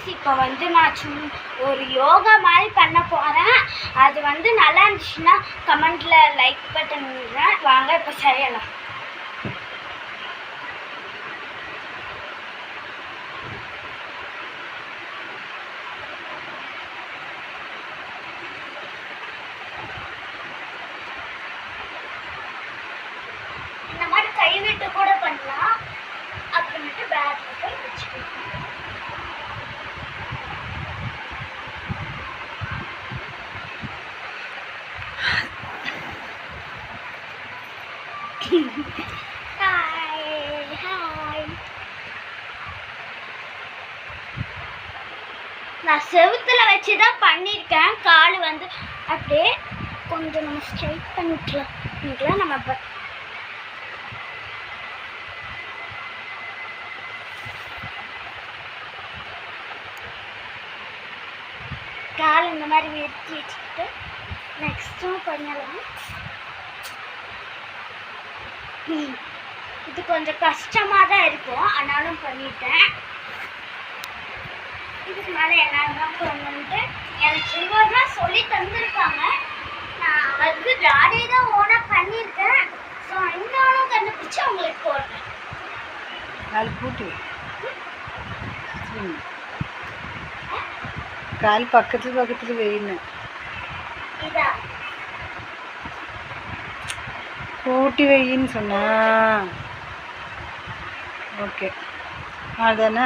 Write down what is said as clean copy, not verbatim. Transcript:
Friends, இப்போ வந்து நான் ஒரு யோகா மாதிரி பண்ண போகிறேன். அது வந்து நல்லா இருந்துச்சுன்னா கமெண்ட்டில் லைக் பட்டன் விடுறேன். வாங்க இப்போ செய்யலாம். இந்த மாதிரி கைவிட்டு கூட பண்ணலாம். அப்புறமேட்டு பேக்கில் போய் வச்சுக்கலாம். ஹாய். நான் செவுத்துல வச்சு தான் பண்ணியிருக்கேன். கால் வந்து அப்படியே கொஞ்சம் நம்ம ஸ்ட்ரைட் பண்ணிக்கலாம். நம்ம கால் இந்த மாதிரி நிறுத்தி வச்சுக்கிட்டு நெக்ஸ்ட்டும் பண்ணலாம். இது கொஞ்சம் கஷ்டமாக தான் இருக்கும், ஆனாலும் பண்ணிட்டேன். இதுக்கு மேலே என்னதான் பண்ணணுன்ட்டு எனக்கு சில்வர்லாம் சொல்லி தந்துருக்காங்க. நான் வந்து ஜாலியாக தான் ஓனாக பண்ணியிருக்கேன். ஸோ இன்னும் கண்டுபிடிச்சி உங்களுக்கு போடுறேன். கால் பக்கத்தில் வெயின்னு இதா கூட்டி வெயின்னு சொன்னா ஓகே அதானே.